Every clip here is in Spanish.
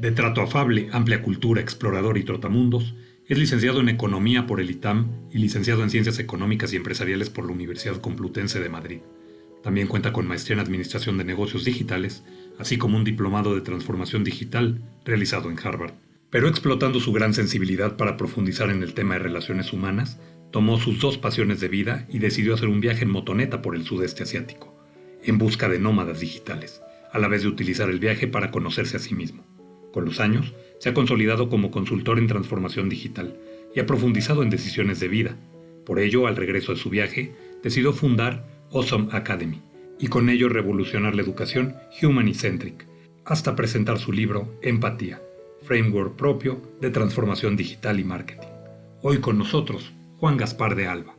De trato afable, amplia cultura, explorador y trotamundos, es licenciado en Economía por el ITAM y licenciado en Ciencias Económicas y Empresariales por la Universidad Complutense de Madrid. También cuenta con maestría en Administración de Negocios Digitales, así como un diplomado de Transformación Digital realizado en Harvard. Pero explotando su gran sensibilidad para profundizar en el tema de relaciones humanas, tomó sus dos pasiones de vida y decidió hacer un viaje en motoneta por el sudeste asiático, en busca de nómadas digitales, a la vez de utilizar el viaje para conocerse a sí mismo. Con los años, se ha consolidado como consultor en transformación digital y ha profundizado en decisiones de vida. Por ello, al regreso de su viaje, decidió fundar Awesome Academy y con ello revolucionar la educación Humanicentric, hasta presentar su libro Empatía, framework propio de transformación digital y marketing. Hoy con nosotros, Juan Gaspar de Alba.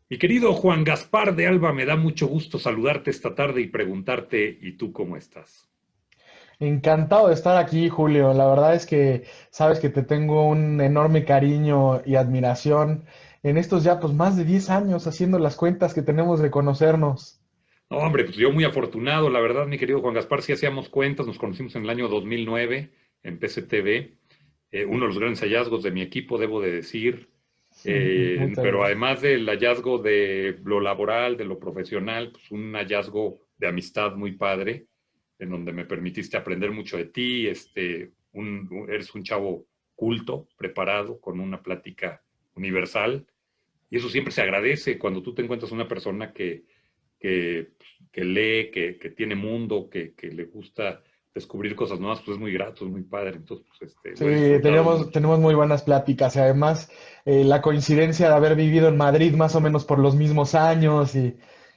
Mi querido Juan Gaspar de Alba, me da mucho gusto saludarte esta tarde y preguntarte, ¿y tú cómo estás? Encantado de estar aquí, Julio. La verdad es que sabes que te tengo un enorme cariño y admiración en estos ya pues más de 10 años haciendo las cuentas que tenemos de conocernos. No, hombre, pues yo muy afortunado, la verdad, mi querido Juan Gaspar, si hacíamos cuentas, nos conocimos en el año 2009 en PCTV, uno de los grandes hallazgos de mi equipo, debo de decir, Muchas pero gracias. además del hallazgo de lo laboral, de lo profesional, pues un hallazgo de amistad muy padre, en donde me permitiste aprender mucho de ti, eres un chavo culto, preparado, con una plática universal, y eso siempre se agradece cuando tú te encuentras una persona que, que lee, que tiene mundo, que le gusta descubrir cosas nuevas, pues es muy grato, es muy padre. Entonces, pues, Sí, lo he disfrutado mucho. tenemos muy buenas pláticas y además la coincidencia de haber vivido en Madrid más o menos por los mismos años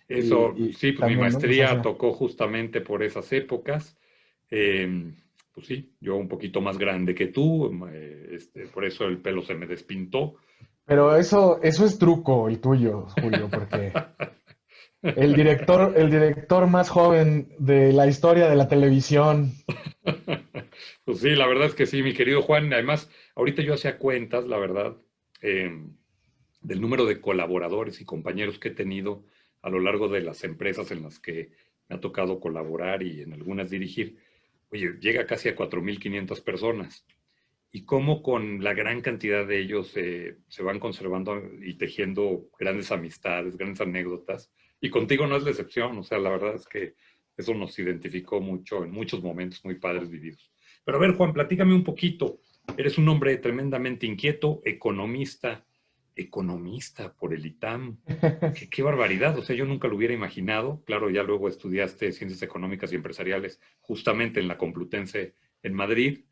Eso, y sí, pues mi también, ¿no? Nos maestría hace. tocó justamente por esas épocas. Pues sí, yo un poquito más grande que tú, por eso el pelo se me despintó. Pero eso es truco el tuyo, Julio, porque el director más joven de la historia de la televisión. Pues sí, la verdad es que sí, mi querido Juan. Además, ahorita yo hacía cuentas, la verdad, eh, del número de colaboradores y compañeros que he tenido a lo largo de las empresas en las que me ha tocado colaborar y en algunas dirigir. Oye, llega casi a 4.500 personas. Y cómo con la gran cantidad de ellos se van conservando y tejiendo grandes amistades, grandes anécdotas. Y contigo no es la excepción. O sea, la verdad es que eso nos identificó mucho en muchos momentos muy padres vividos. Pero a ver, Juan, platícame un poquito. Eres un hombre tremendamente inquieto, economista por el ITAM. Qué barbaridad, o sea, yo nunca lo hubiera imaginado. Claro, ya luego estudiaste Ciencias Económicas y Empresariales justamente en la Complutense en Madrid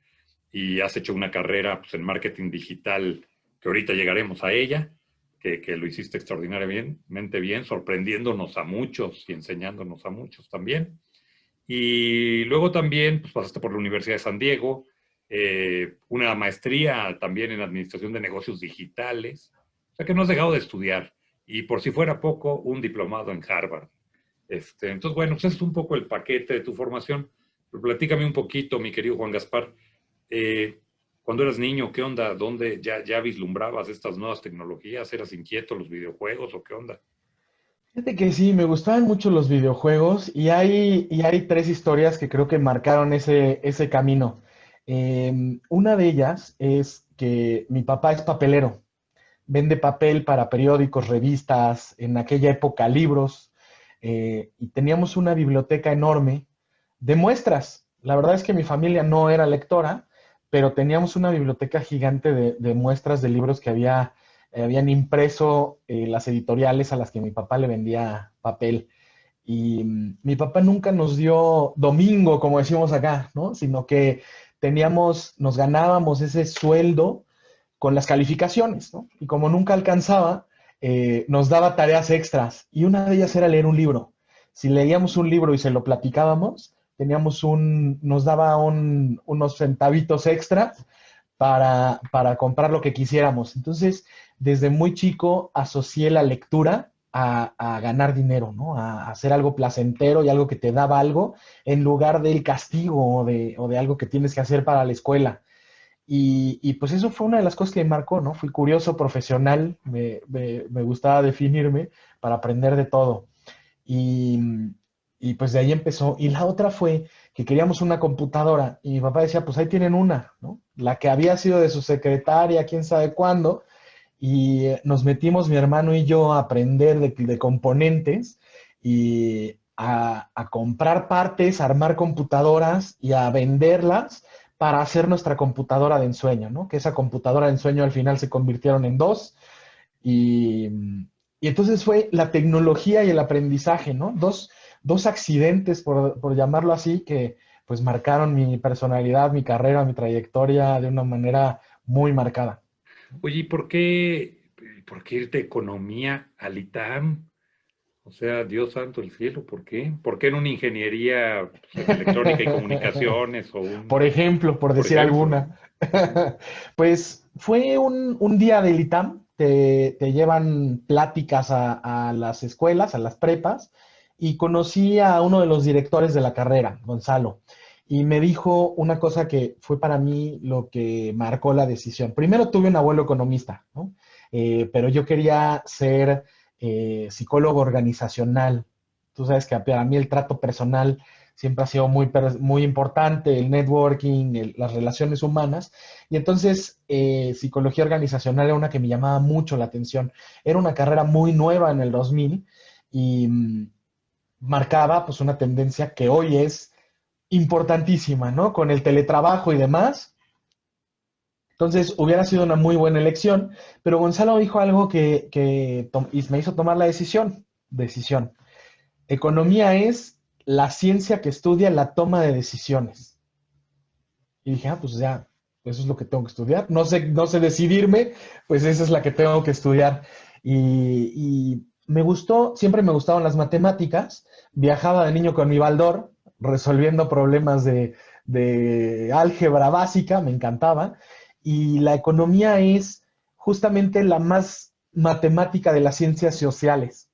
y has hecho una carrera pues, en marketing digital, que ahorita llegaremos a ella, que lo hiciste extraordinariamente bien, sorprendiéndonos a muchos y enseñándonos a muchos también. Y luego también pues, pasaste por la Universidad de San Diego, una maestría también en Administración de Negocios Digitales, o sea que no has dejado de estudiar. Y por si fuera poco, un diplomado en Harvard. Entonces, bueno, pues ese es un poco el paquete de tu formación. Pero platícame un poquito, mi querido Juan Gaspar. Eh, Cuando eras niño, ¿qué onda? ¿Dónde ya vislumbrabas estas nuevas tecnologías? ¿Eras inquieto los videojuegos o qué onda? Fíjate que sí, me gustaban mucho los videojuegos y hay tres historias que creo que marcaron ese camino. Una de ellas es que mi papá es papelero, vende papel para periódicos, revistas, en aquella época libros, y teníamos una biblioteca enorme de muestras. La verdad es que mi familia no era lectora, pero teníamos una biblioteca gigante de muestras de libros que habían impreso las editoriales a las que mi papá le vendía papel. Y mi papá nunca nos dio domingo, como decimos acá, ¿no? Sino que nos ganábamos ese sueldo con las calificaciones, ¿no? Y como nunca alcanzaba, nos daba tareas extras y una de ellas era leer un libro. Si leíamos un libro y se lo platicábamos, nos daba unos centavitos extras para comprar lo que quisiéramos. Entonces, desde muy chico asocié la lectura a ganar dinero, ¿no? A hacer algo placentero y algo que te daba algo en lugar del castigo o de algo que tienes que hacer para la escuela. Y pues eso fue una de las cosas que me marcó, ¿no? Fui curioso, profesional, me gustaba definirme para aprender de todo. Y, y pues de ahí empezó. Y la otra fue que queríamos una computadora y mi papá decía, pues ahí tienen una, ¿no? La que había sido de su secretaria, quién sabe cuándo, y nos metimos mi hermano y yo a aprender de componentes y a comprar partes, a armar computadoras y a venderlas para hacer nuestra computadora de ensueño, ¿no? Que esa computadora de ensueño al final se convirtieron en dos y, y entonces fue la tecnología y el aprendizaje, ¿no? Dos accidentes, por llamarlo así, que pues marcaron mi personalidad, mi carrera, mi trayectoria de una manera muy marcada. Oye, ¿y por qué irte economía al ITAM? O sea, Dios santo el cielo, ¿por qué? ¿Por qué en una ingeniería pues, en electrónica y comunicaciones o Por ejemplo, por por decir ejemplo? alguna. Pues fue un día del ITAM, te llevan pláticas a las escuelas, a las prepas, y conocí a uno de los directores de la carrera, Gonzalo, y me dijo una cosa que fue para mí lo que marcó la decisión. Primero tuve un abuelo economista, ¿no? Pero yo quería ser psicólogo organizacional. Tú sabes que para mí el trato personal siempre ha sido muy importante, el networking, las relaciones humanas. Y entonces, psicología organizacional era una que me llamaba mucho la atención. Era una carrera muy nueva en el 2000 y marcaba pues una tendencia que hoy es importantísima, ¿no? Con el teletrabajo y demás. Entonces, hubiera sido una muy buena elección, pero Gonzalo dijo algo y me hizo tomar la decisión. Economía es la ciencia que estudia la toma de decisiones. Y dije, pues ya, eso es lo que tengo que estudiar. No sé decidirme, pues esa es la que tengo que estudiar. Y me gustó, siempre me gustaban las matemáticas. Viajaba de niño con mi Baldor, resolviendo problemas de álgebra básica, me encantaba. Y la economía es justamente la más matemática de las ciencias sociales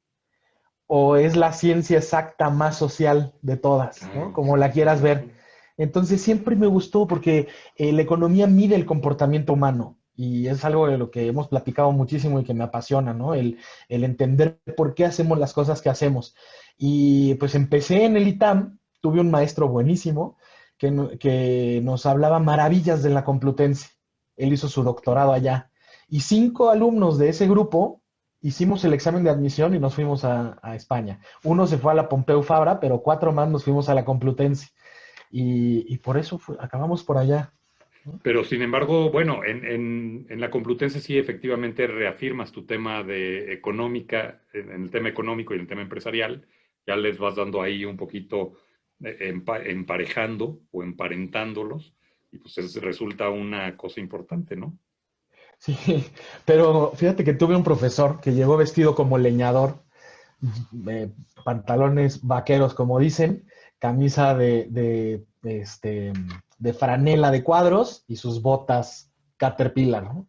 o es la ciencia exacta más social de todas, ¿no? Claro, Como la sí, sí, quieras sí, ver. sí. Entonces siempre me gustó porque la economía mide el comportamiento humano y es algo de lo que hemos platicado muchísimo y que me apasiona, ¿no? El entender por qué hacemos las cosas que hacemos. Y pues empecé en el ITAM, tuve un maestro buenísimo que nos hablaba maravillas de la Complutense. Él hizo su doctorado allá. Y 5 alumnos de ese grupo hicimos el examen de admisión y nos fuimos a España. Uno se fue a la Pompeu Fabra, pero 4 más nos fuimos a la Complutense. Y por eso acabamos por allá. Pero sin embargo, bueno, en la Complutense sí efectivamente reafirmas tu tema de económica, en el tema económico y en el tema empresarial, ya les vas dando ahí un poquito emparejando o emparentándolos, y pues resulta una cosa importante, ¿no? Sí, pero fíjate que tuve un profesor que llegó vestido como leñador, eh, pantalones vaqueros, como dicen, camisa de franela de cuadros y sus botas Caterpillar, ¿no?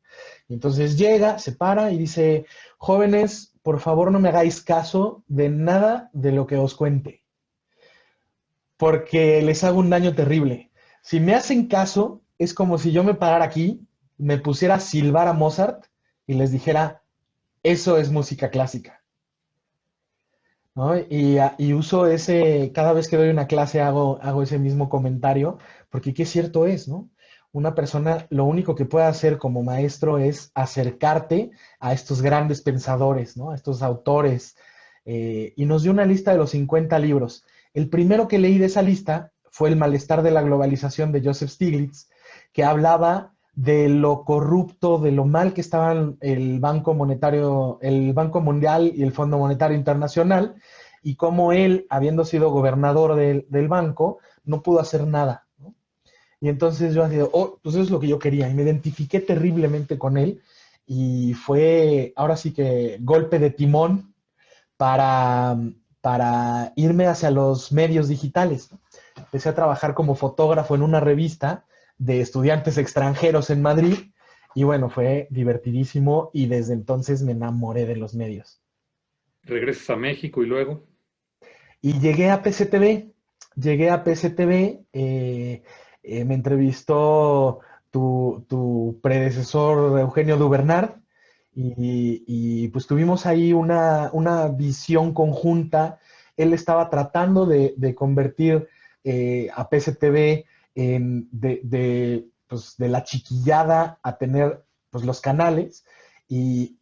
Y entonces llega, se para y dice, jóvenes, por favor no me hagáis caso de nada de lo que os cuente, porque les hago un daño terrible. Si me hacen caso, es como si yo me parara aquí, me pusiera a silbar a Mozart y les dijera, eso es música clásica. ¿No? Y uso cada vez que doy una clase hago ese mismo comentario, porque qué cierto es, ¿no? Una persona lo único que puede hacer como maestro es acercarte a estos grandes pensadores, ¿no? A estos autores. Y nos dio una lista de los 50 libros. El primero que leí de esa lista fue El malestar de la globalización de Joseph Stiglitz, que hablaba de lo corrupto, de lo mal que estaban el Banco Monetario, el Banco Mundial y el Fondo Monetario Internacional, y cómo él, habiendo sido gobernador del banco, no pudo hacer nada, ¿no? Y entonces yo así, pues eso es lo que yo quería, y me identifiqué terriblemente con él, y fue ahora sí que golpe de timón para, para irme hacia los medios digitales. Empecé a trabajar como fotógrafo en una revista de estudiantes extranjeros en Madrid, y bueno, fue divertidísimo, y desde entonces me enamoré de los medios. Regresas a México y luego, Y llegué a PCTV, me entrevistó tu predecesor Eugenio Dubernard y pues tuvimos ahí una visión conjunta él estaba tratando de convertir a PSTV pues, de la chiquillada a tener pues, los canales y,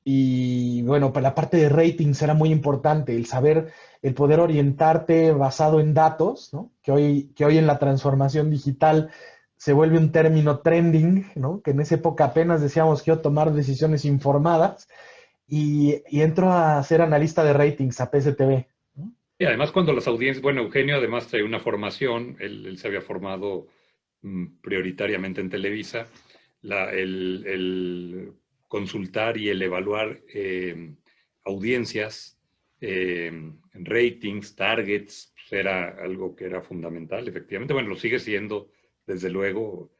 y bueno, para la parte de ratings era muy importante, el saber, el poder orientarte basado en datos, ¿no? Que hoy en la transformación digital se vuelve un término trending, ¿no? Que en esa época apenas decíamos que yo tomar decisiones informadas y entro a ser analista de ratings a PSTV, ¿no? Y además cuando las audiencias, bueno, Eugenio además trae una formación, él se había formado prioritariamente en Televisa, el consultar y el evaluar audiencias, ratings, targets, pues era algo que era fundamental, efectivamente. Bueno, lo sigue siendo, desde luego,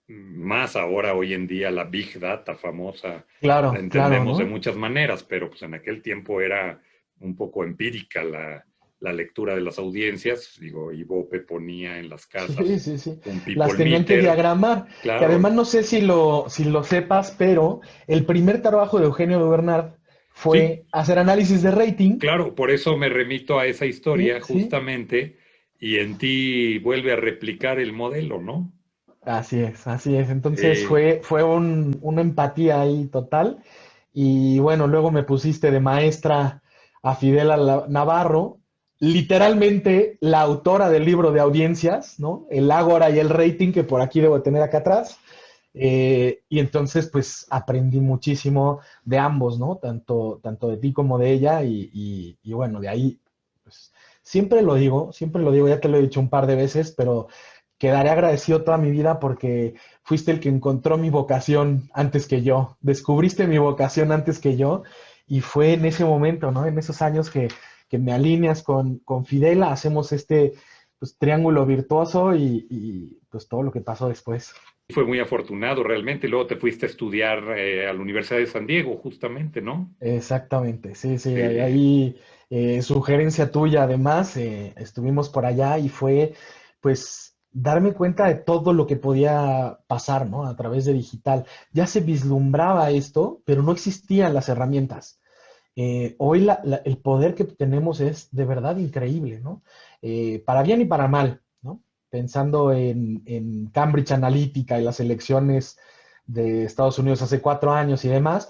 más ahora, hoy en día, la Big Data famosa, la Claro, claro, entendemos de ¿no? muchas maneras, pero pues en aquel tiempo era un poco empírica la lectura de las audiencias. Digo, Ibope ponía en las Sí, casas sí, sí. un Las people tenían que meter, diagramar, que claro, además no sé si lo sepas, pero el primer trabajo de Eugenio de Bernard sí, fue hacer análisis de rating. claro, por eso me remito a esa Sí, historia sí. justamente, y en ti vuelve a replicar el modelo, ¿no? Así es, así es. Entonces Sí, fue una empatía ahí total. Y bueno, luego me pusiste de maestra a Navarro, literalmente la autora del libro de audiencias, ¿no? El Ágora y el rating que por aquí debo tener acá atrás. Y entonces, pues aprendí muchísimo de ambos, ¿no? Tanto de ti como de ella. Y bueno, de ahí, pues siempre lo digo, ya te lo he dicho un par de veces, pero quedaré agradecido toda mi vida porque fuiste el que encontró mi vocación antes que yo, descubriste mi vocación antes que yo y fue en ese momento, ¿no? En esos años que me alineas con Fidela, hacemos este pues, triángulo virtuoso pues todo lo que pasó después. fue muy afortunado realmente. Luego te fuiste a estudiar a la Universidad de San Diego, justamente, ¿no? Exactamente, sí, sí, Eh, ahí sugerencia tuya además, estuvimos por allá y fue pues darme cuenta de todo lo que podía pasar, ¿no? A través de digital. Ya se vislumbraba esto, pero no existían las herramientas. Hoy el poder que tenemos es de verdad increíble, ¿no? Para bien y para mal, ¿no? Pensando en Cambridge Analytica y las elecciones de Estados Unidos hace 4 años y demás,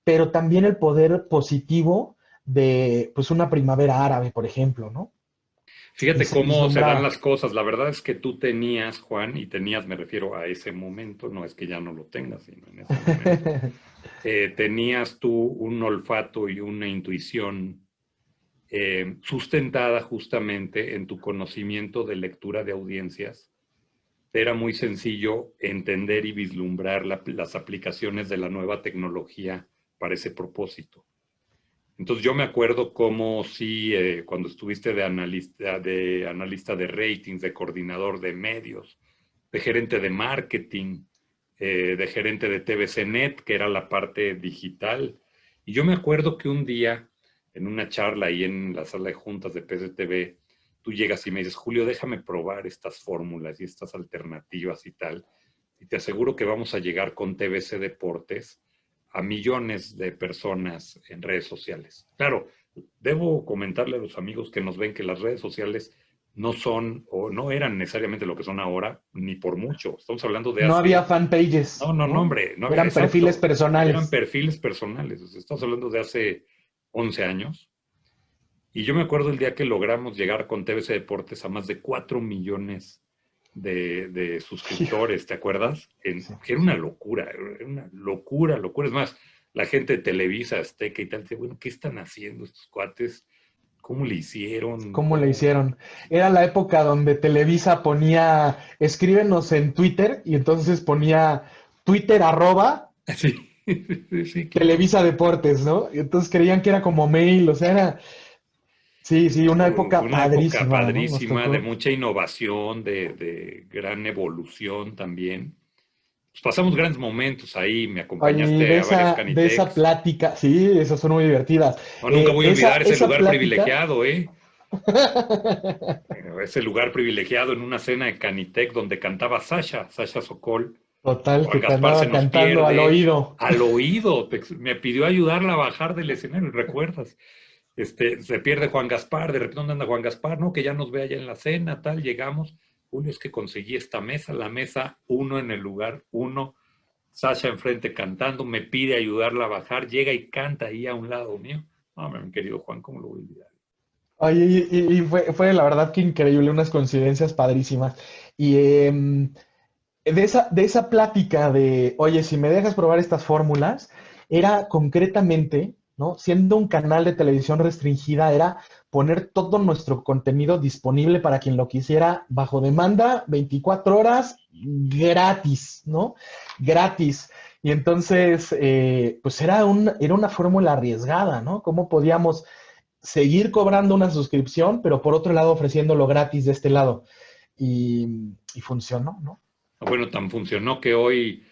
pero también el poder positivo de pues una primavera árabe, por ejemplo, ¿no? Y Fíjate se cómo se dan vislumbraba. las cosas. La verdad es que tú tenías, Juan, y tenías, me refiero a ese momento, no es que ya no lo tengas, sino en ese momento, tenías tú un olfato y una intuición sustentada justamente en tu conocimiento de lectura de audiencias. Era muy sencillo entender y vislumbrar las aplicaciones de la nueva tecnología para ese propósito. Entonces yo me acuerdo como si cuando estuviste de analista de ratings, de coordinador de medios, de gerente de marketing, de gerente de TVC Net, que era la parte digital. Y yo me acuerdo que un día, en una charla ahí en la sala de juntas de PSTV, tú llegas y me dices, Julio, déjame probar estas fórmulas y estas alternativas y tal. Y te aseguro que vamos a llegar con TVC Deportes a millones de personas en redes sociales. Claro, debo comentarle a los amigos que nos ven que las redes sociales no son o no eran necesariamente lo que son ahora, ni por mucho. Estamos hablando de No había hace... fanpages, No, no, no, ¿no? hombre, no había, Eran perfiles exacto. Eran personales. perfiles personales. O sea, estamos hablando de hace 11 años. Y yo me acuerdo el día que logramos llegar con TVC Deportes a más de 4 millones de suscriptores, ¿te acuerdas? Sí, Que era una sí. locura, era una locura, locura. Es más, la gente de Televisa, Azteca y tal, dice, bueno, ¿qué están haciendo estos cuates? ¿Cómo le hicieron? ¿Cómo le ¿Cómo? hicieron? Era la época donde Televisa ponía, escríbenos en Twitter, y entonces ponía Twitter arroba Sí, sí, claro. Televisa Deportes, ¿no? Y entonces creían que era como mail, o sea, sí, sí, una Fue época una época padrísima, ¿no? Nos padrísima, de tocó. mucha innovación, de gran evolución también. Pues pasamos grandes momentos ahí, me Oye, acompañaste a varios de esa Canitex. plática, sí, esas son muy divertidas. No, nunca voy a olvidar ese Esa lugar plática, privilegiado, ¿eh? Ese lugar privilegiado en una cena de Canitec donde cantaba Sasha Sokol. total, Juan que te Gaspar se andaba nos cantando al pierde oído. al oído. Me pidió ayudarla a bajar del escenario, ¿recuerdas? Se pierde Juan Gaspar, de repente ¿dónde anda Juan Gaspar? No, que ya nos ve allá en la cena, tal, llegamos. Julio, es que conseguí esta mesa, la mesa uno en el lugar uno, Sasha enfrente cantando, me pide ayudarla a bajar, llega y canta ahí a un lado mío. No, mi querido Juan, ¿cómo lo voy a olvidar? Oye, y fue la verdad que increíble, unas coincidencias padrísimas. Y de esa plática de, oye, si me dejas probar estas fórmulas, era concretamente, ¿no? Siendo un canal de televisión restringida, era poner todo nuestro contenido disponible para quien lo quisiera bajo demanda, 24 horas, gratis, ¿no? Gratis. Y entonces, pues era una fórmula arriesgada, ¿no? ¿Cómo podíamos seguir cobrando una suscripción, pero por otro lado ofreciéndolo gratis de este lado? Y funcionó, ¿no? Bueno, tan funcionó que hoy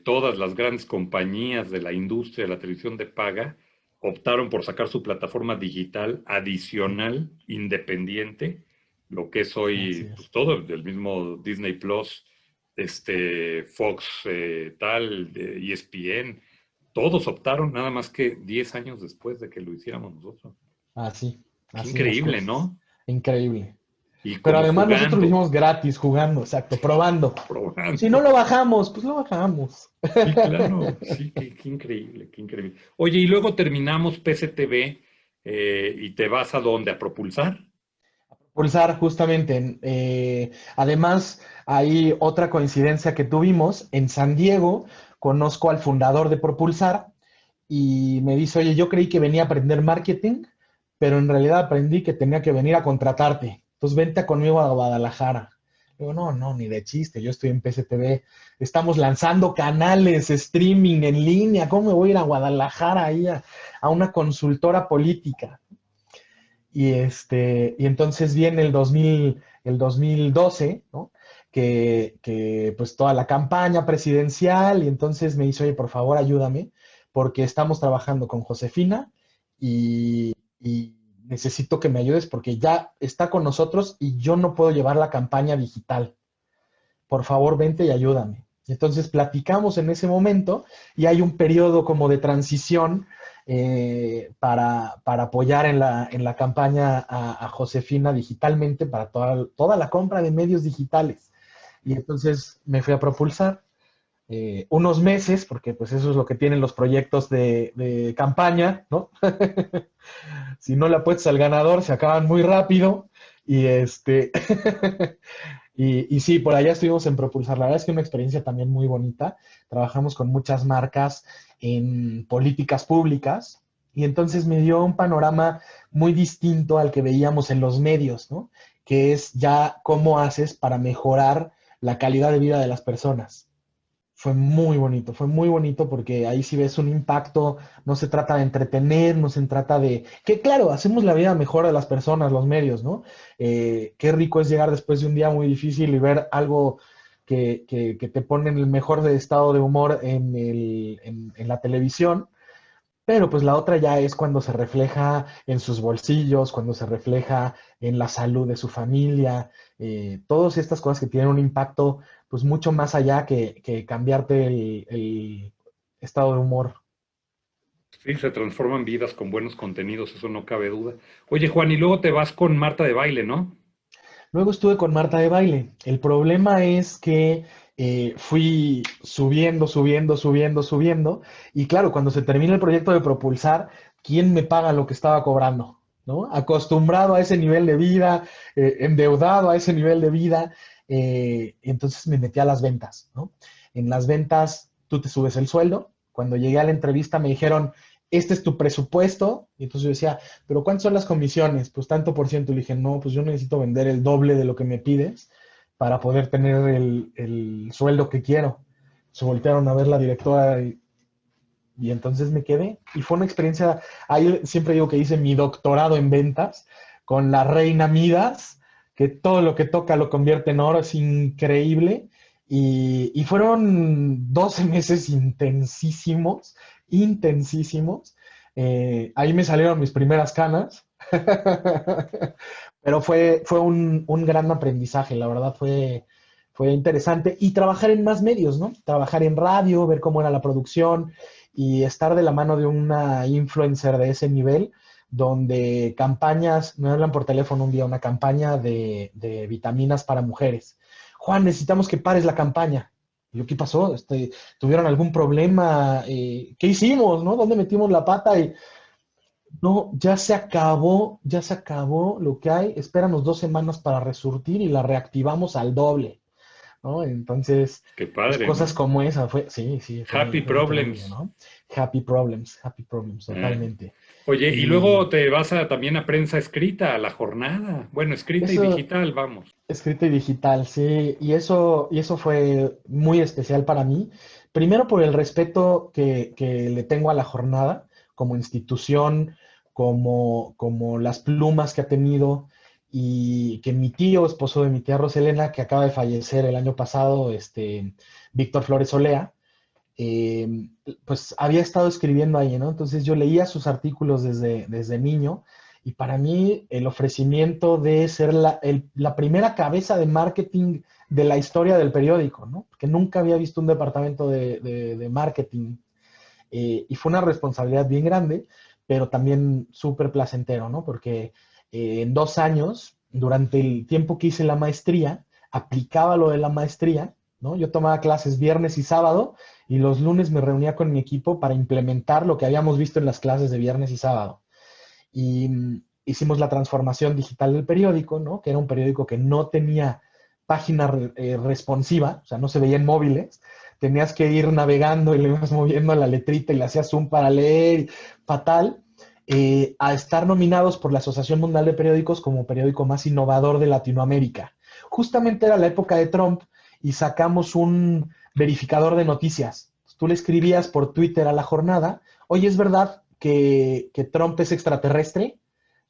todas las grandes compañías de la industria de la televisión de paga optaron por sacar su plataforma digital adicional, independiente, lo que es Así hoy es. pues, todo, del mismo Disney Plus, Fox, tal, de ESPN, todos optaron nada más que 10 años después de que lo hiciéramos nosotros. Así, Qué así las increíble, cosas. ¿no? Increíble. Y Pero como además nosotros lo jugando, hicimos gratis, jugando, exacto, probando. Si no probando. lo bajamos, pues lo bajamos. Sí, claro, sí, qué increíble, qué increíble. Oye, y luego terminamos PSTV y te vas a dónde, a propulsar. Pulsar justamente. Además, hay otra coincidencia que tuvimos. En San Diego conozco al fundador de Propulsar y me dice, oye, yo creí que venía a aprender marketing, pero en realidad aprendí que tenía que venir a contratarte. Entonces vente conmigo a Guadalajara. Digo, no, no, ni de chiste, yo estoy en PSTV, estamos lanzando canales, streaming en línea, ¿cómo me voy a ir a Guadalajara ahí a una consultora política? Y entonces viene el 2012, ¿no? Que pues toda la campaña presidencial y entonces me dice, oye, por favor, ayúdame, porque estamos trabajando con Josefina y necesito que me ayudes porque ya está con nosotros y yo no puedo llevar la campaña digital. Por favor, vente y ayúdame. Entonces platicamos en ese momento y hay un periodo como de transición para apoyar en la campaña a Josefina digitalmente para toda la compra de medios digitales. Y entonces me fui a propulsar unos meses, porque pues eso es lo que tienen los proyectos de campaña, ¿no? Si no le apuestas al ganador, se acaban muy rápido. Y y sí, por allá estuvimos en Propulsar. La verdad es que una experiencia también muy bonita. Trabajamos con muchas marcas en políticas públicas y entonces me dio un panorama muy distinto al que veíamos en los medios, ¿no? Que es ya cómo haces para mejorar la calidad de vida de las personas. Fue muy bonito porque ahí sí ves un impacto, no se trata de entretener, no se trata de, que claro, hacemos la vida mejor de las personas, los medios, ¿no? Qué rico es llegar después de un día muy difícil y ver algo que te pone en el mejor de estado de humor en la televisión, pero pues la otra ya es cuando se refleja en sus bolsillos, cuando se refleja en la salud de su familia, todas estas cosas que tienen un impacto pues mucho más allá que cambiarte el estado de humor. Sí, se transforman vidas con buenos contenidos, eso no cabe duda. Oye, Juan, y luego te vas con Marta de baile, ¿no? Luego estuve con Marta de baile. El problema es que fui subiendo, subiendo, subiendo, subiendo. Y claro, cuando se termina el proyecto de Propulsar, ¿quién me paga lo que estaba cobrando? ¿No? Acostumbrado a ese nivel de vida, endeudado a ese nivel de vida. Entonces me metí a las ventas, ¿no? En las ventas tú te subes el sueldo. Cuando llegué a la entrevista me dijeron, este es tu presupuesto. Y entonces yo decía, pero ¿cuántas son las comisiones? Pues tanto por ciento. Le dije, no, pues yo necesito vender el doble de lo que me pides para poder tener el sueldo que quiero. Se voltearon a ver la directora y entonces me quedé. Y fue una experiencia, ahí siempre digo que hice mi doctorado en ventas con la reina Midas, que todo lo que toca lo convierte en oro, es increíble. Y fueron 12 meses intensísimos, intensísimos. Ahí me salieron mis primeras canas, pero fue un gran aprendizaje, la verdad fue interesante. Y trabajar en más medios, ¿no? Trabajar en radio, ver cómo era la producción y estar de la mano de una influencer de ese nivel, donde campañas, me hablan por teléfono un día, una campaña de vitaminas para mujeres. Juan, necesitamos que pares la campaña. Y yo, ¿qué pasó? ¿Tuvieron algún problema? ¿Qué hicimos? ¿No? ¿Dónde metimos la pata? Y no, ya se acabó lo que hay. Espéranos 2 semanas para resurtir y la reactivamos al doble, ¿no? Entonces, Qué pues padre, cosas ¿no? como esa sí, Happy fue increíble, Problems. ¿no? Happy problems, Eh. totalmente. Oye, y Y luego te vas también a prensa escrita, a la jornada. Bueno, escrita y eso, digital, vamos. escrito y digital, sí, y eso fue muy especial para mí. Primero por el respeto que le tengo a la jornada como institución, como las plumas que ha tenido, y que mi tío, esposo de mi tía Roselena, que acaba de fallecer el año pasado, Víctor Flores Olea, eh, pues había estado escribiendo ahí, ¿no? Entonces yo leía sus artículos desde niño, y para mí el ofrecimiento de ser la primera cabeza de marketing de la historia del periódico, ¿no? Porque nunca había visto un departamento de marketing, y fue una responsabilidad bien grande, pero también súper placentero, ¿no? Porque en 2 años, durante el tiempo que hice la maestría, aplicaba lo de la maestría, ¿no? Yo tomaba clases viernes y sábado, y los lunes me reunía con mi equipo para implementar lo que habíamos visto en las clases de viernes y sábado. Y hicimos la transformación digital del periódico, ¿no? Que era un periódico que no tenía página responsiva, o sea, no se veía en móviles. Tenías que ir navegando y le ibas moviendo la letrita y le hacías zoom para leer, fatal. A estar nominados por la Asociación Mundial de Periódicos como periódico más innovador de Latinoamérica. Justamente era la época de Trump, y sacamos un verificador de noticias. Tú le escribías por Twitter a la jornada: oye, ¿es verdad que Trump es extraterrestre?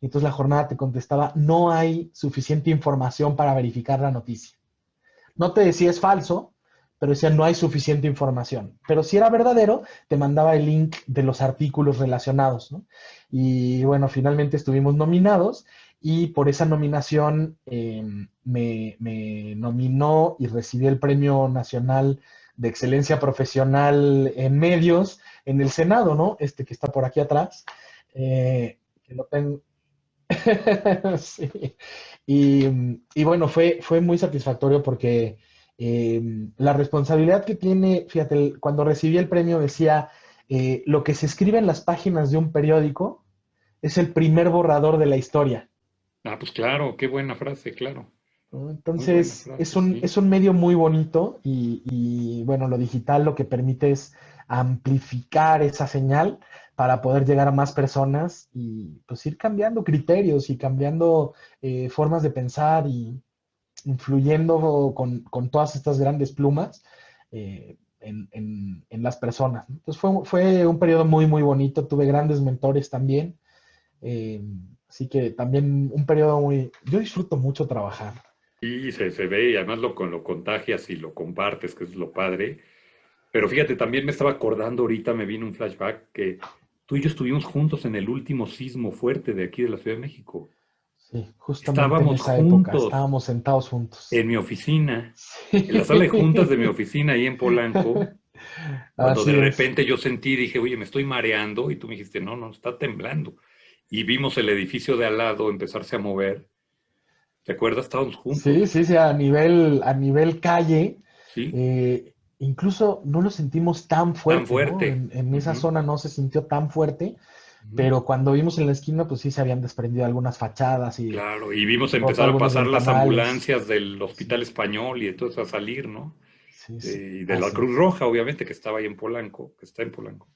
Y entonces la jornada te contestaba: no hay suficiente información para verificar la noticia. No te decía es falso, pero decía no hay suficiente información. Pero si era verdadero, te mandaba el link de los artículos relacionados, ¿no? Y bueno, finalmente estuvimos nominados, y por esa nominación me nominó y recibí el Premio Nacional de Excelencia Profesional en Medios en el Senado, ¿no? Que está por aquí atrás. Que lo tengo. Sí. Y bueno, fue muy satisfactorio porque la responsabilidad que tiene, fíjate, cuando recibí el premio decía: lo que se escribe en las páginas de un periódico es el primer borrador de la historia, Ah, pues claro, qué buena frase, claro. ¿no? Muy buena Entonces, es frase, un, sí. es un medio muy bonito, y bueno, lo digital lo que permite es amplificar esa señal para poder llegar a más personas, y pues ir cambiando criterios y cambiando formas de pensar, y influyendo con todas estas grandes plumas en las personas, ¿no? Entonces fue un periodo muy, muy bonito. Tuve grandes mentores también. eh, Así que también un periodo muy... Yo disfruto mucho trabajar. Y se ve y además lo contagias y lo compartes, que es lo padre. Pero fíjate, también me estaba acordando ahorita, me vino un flashback que tú y yo estuvimos juntos en el último sismo fuerte de aquí de la Ciudad de México. Sí, justamente en Estábamos esa época juntos estábamos sentados juntos. en mi oficina, en la sala de juntas de mi Sí. oficina ahí en Polanco, cuando de Así es. repente yo sentí, dije, oye, me estoy mareando, y tú me dijiste, no, no, está temblando. Y vimos el edificio de al lado empezarse a mover. ¿Te acuerdas? Estábamos Sí, juntos, sí, sí, a nivel calle, ¿sí? incluso no lo sentimos tan Tan fuerte, ¿no? fuerte. En esa Ujú, zona no se sintió tan fuerte, ujú. pero cuando vimos en la esquina, pues sí se habían desprendido algunas fachadas y Claro, y vimos roto empezar a algunos pasar las ventanales. ambulancias del Sí, Hospital Español y entonces a salir, ¿no? sí, sí, Y de la así Cruz es. Roja, obviamente, que estaba ahí en Polanco, que está en Polanco.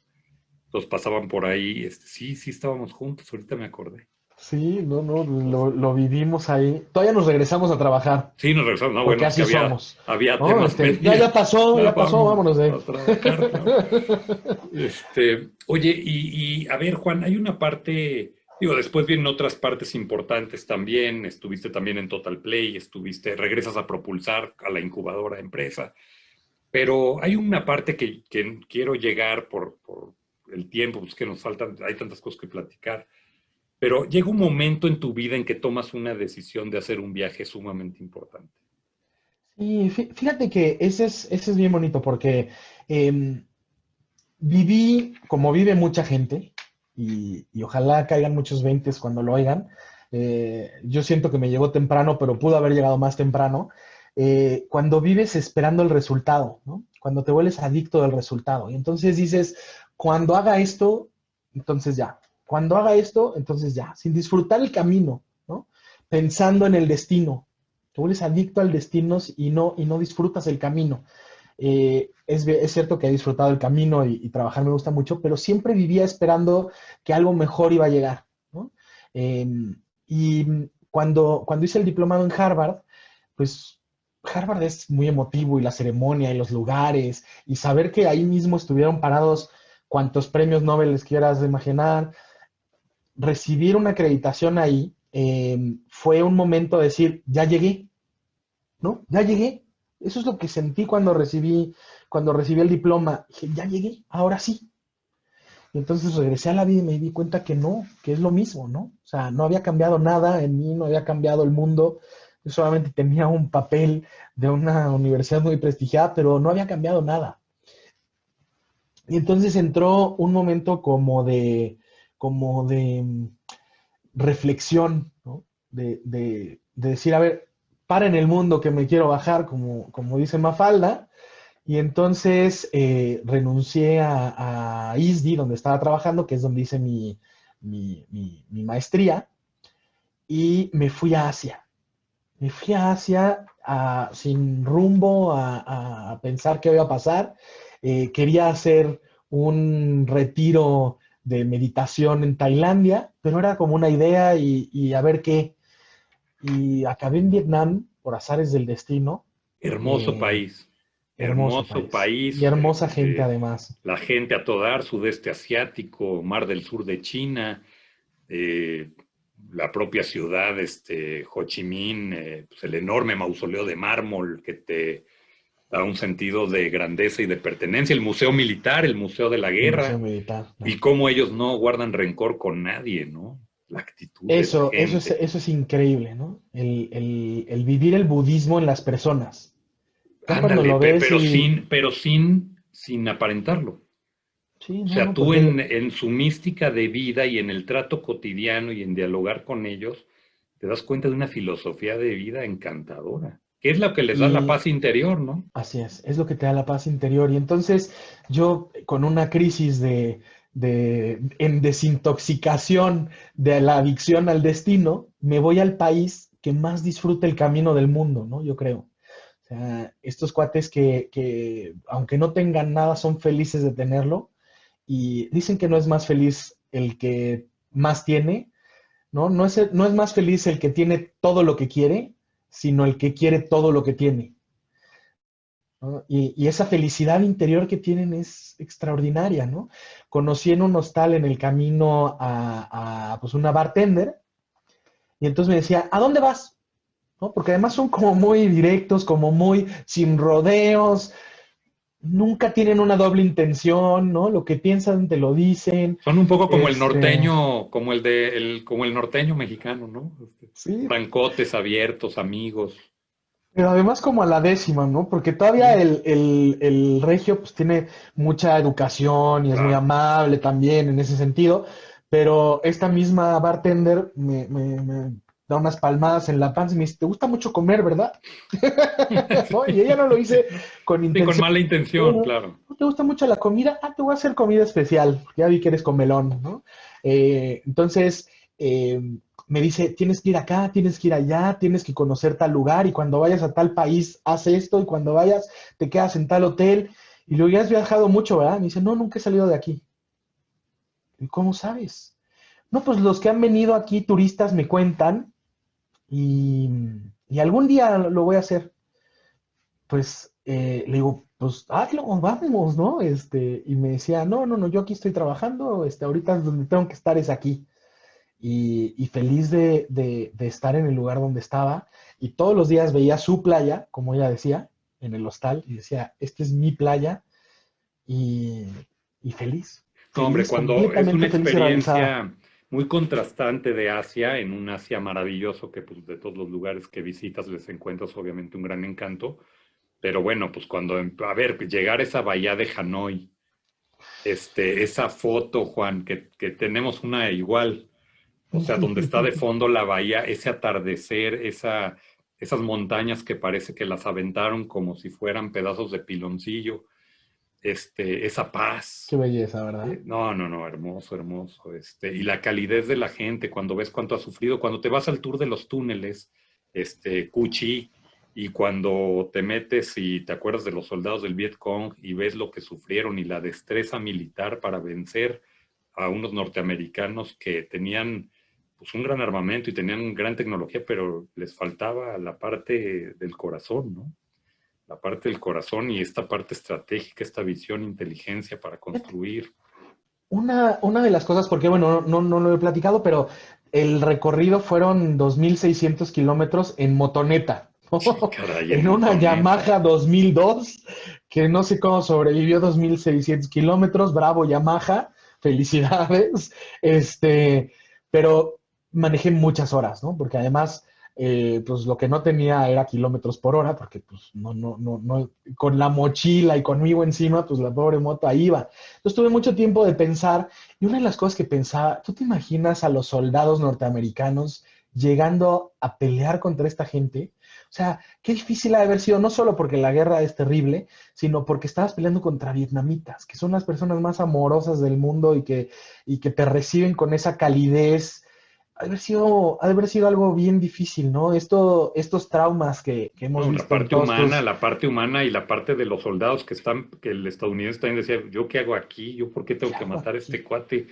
Entonces pasaban por ahí, sí, sí estábamos juntos, ahorita me acordé. Sí, no, no, lo vivimos ahí. Todavía nos regresamos a trabajar, Sí, nos regresamos, no, bueno, porque es que así había, somos, había ¿no? temas Ya pendientes. pasó, Ya ya pasó, vamos vámonos de... a trabajar, claro. Oye, a ver, Juan, hay una parte, digo, después vienen otras partes importantes también. Estuviste también en Total Play, regresas a Propulsar, a la incubadora de empresa. Pero hay una parte que quiero llegar por el tiempo, pues que nos faltan, hay tantas cosas que platicar. Pero llega un momento en tu vida en que tomas una decisión de hacer un viaje sumamente importante. Sí, fíjate que ese es bien bonito porque em, viví como vive mucha gente. y ojalá caigan muchos veintes cuando lo oigan. Yo siento que me llegó temprano, pero pudo haber llegado más temprano. Cuando vives esperando el resultado, ¿no? Cuando te vuelves adicto del resultado. Y entonces dices, cuando haga esto, entonces ya. Cuando haga esto, entonces ya. Sin disfrutar el camino, ¿no? Pensando en el destino. Te vuelves adicto al destino y no disfrutas el camino. Es cierto que he disfrutado el camino y trabajar me gusta mucho, pero siempre vivía esperando que algo mejor iba a llegar, ¿no? Eh, y cuando hice el diplomado en Harvard, pues Harvard es muy emotivo y la ceremonia y los lugares y saber que ahí mismo estuvieron parados cuantos premios Nobel les quieras imaginar, recibir una acreditación ahí fue un momento de decir, ya llegué, ¿no? Ya llegué. Eso es lo que sentí cuando recibí el diploma. Dije, ya llegué, ahora sí. Y entonces regresé a la vida y me di cuenta que no, que es lo mismo, ¿no? O sea, no había cambiado nada en mí, no había cambiado el mundo. Yo solamente tenía un papel de una universidad muy prestigiada, pero no había cambiado nada. Y entonces entró un momento como de reflexión, ¿no? De decir, a ver, para en el mundo que me quiero bajar, como dice Mafalda, y entonces renuncié a ISDI, donde estaba trabajando, que es donde hice mi maestría, y me fui a Asia. Me fui a Asia sin rumbo, a pensar qué iba a pasar. Quería hacer un retiro de meditación en Tailandia, pero era como una idea y a ver qué. Y acabé en Vietnam por azares del destino. Hermoso Eh, país, Hermoso hermoso país. Y país. hermosa gente además. La gente a todo dar, sudeste asiático, mar del sur de China, eh, la propia ciudad, Ho Chi Minh, pues el enorme mausoleo de mármol que te da un sentido de grandeza y de pertenencia, el museo militar, el museo de la El Museo guerra, Militar, y ¿no? cómo ellos no guardan rencor con nadie, ¿no? La actitud de la gente. Eso es increíble, ¿no? El vivir el budismo en las personas. Ya cuando Ándale, lo ves y... pero sin aparentarlo. Sí, O no, sea, no, tú porque... en su mística de vida y en el trato cotidiano y en dialogar con ellos, te das cuenta de una filosofía de vida encantadora, que es lo que les da la Y paz interior, ¿no? así es lo que te da la paz interior. Y entonces yo con una crisis en desintoxicación de la adicción al destino, me voy al país que más disfruta el camino del mundo, ¿no? Yo creo. O sea, estos cuates que aunque no tengan nada, son felices de tenerlo. Y dicen que no es más feliz el que más tiene, ¿no? No es más feliz el que tiene todo lo que quiere, sino el que quiere todo lo que tiene, ¿no? Y esa felicidad interior que tienen es extraordinaria, ¿no? Conocí en un hostal en el camino pues una bartender y entonces me decía, ¿a dónde vas? ¿No? Porque además son como muy directos, como muy sin rodeos, nunca tienen una doble intención, ¿no? Lo que piensan te lo dicen. Son un poco como el Este, norteño, como el norteño mexicano, ¿no? sí, Francotes, abiertos, amigos. pero además como a la décima, ¿no? Porque todavía Sí, el regio pues tiene mucha educación y es muy claro. amable también en ese sentido, pero esta misma bartender me da unas palmadas en la panza y me dice, te gusta mucho comer, ¿verdad? ¿No? Y ella no lo dice con Sí, con intención. mala intención, "Oh, claro. ¿no te gusta mucho la comida? Ah, te voy a hacer comida especial, porque ya vi que eres comelón, ¿no? Entonces, eh, me dice, tienes que ir acá, tienes que ir allá, tienes que conocer tal lugar, y cuando vayas a tal país, haz esto, y cuando vayas, te quedas en tal hotel. Y luego ya has viajado mucho, ¿verdad? Me dice, no, nunca he salido de aquí. ¿Y cómo sabes? No, pues los que han venido aquí, turistas, me cuentan, y, y algún día lo voy a hacer. Pues le digo, pues hazlo, vamos, ¿no? Y me decía, no, no, no, yo aquí estoy trabajando, ahorita donde tengo que estar es aquí. Y feliz de estar en el lugar donde estaba. Y todos los días veía su playa, como ella decía, en el hostal, y decía, esta es mi playa, y, y feliz, No, hombre, feliz, cuando es una completamente feliz y realizada. experiencia muy contrastante de Asia, en un Asia maravilloso que pues, de todos los lugares que visitas les encuentras obviamente un gran encanto, pero bueno, pues cuando, a ver, llegar a esa bahía de Hanoi esa foto, Juan, que tenemos una igual, o sea, donde está de fondo la bahía, ese atardecer, esas montañas que parece que las aventaron como si fueran pedazos de piloncillo, esa Qué paz. belleza, ¿verdad? No, no, no, hermoso, hermoso. Y la calidez de la gente, cuando ves cuánto ha sufrido, cuando te vas al tour de los túneles, Cuchi, y cuando te metes y te acuerdas de los soldados del Vietcong y ves lo que sufrieron y la destreza militar para vencer a unos norteamericanos que tenían pues un gran armamento y tenían gran tecnología, pero les faltaba la parte del corazón, ¿no? La parte del corazón y esta parte estratégica, esta visión, inteligencia para construir. Una de las cosas, porque bueno, no lo he platicado, pero el recorrido fueron 2.600 kilómetros en motoneta, Sí, ¿no? caray, en En una motoneta. Yamaha 2002, que no sé cómo sobrevivió 2.600 kilómetros, bravo Yamaha, felicidades, pero manejé muchas horas, ¿no? Porque además, pues lo que no tenía era kilómetros por hora, porque pues no, con la mochila y conmigo encima, pues la pobre moto ahí iba. Entonces tuve mucho tiempo de pensar, y una de las cosas que pensaba, ¿tú te imaginas a los soldados norteamericanos llegando a pelear contra esta gente? O sea, qué difícil ha de haber sido, no solo porque la guerra es terrible, sino porque estabas peleando contra vietnamitas, que son las personas más amorosas del mundo y que te reciben con esa calidez. Ha de haber sido algo bien difícil, ¿no? Estos traumas que hemos Bueno, visto en todos tus... la parte humana y la parte de los soldados que están, que el estadounidense también decía, ¿yo qué hago aquí? ¿Yo por qué tengo ¿Qué que hago matar a este aquí? cuate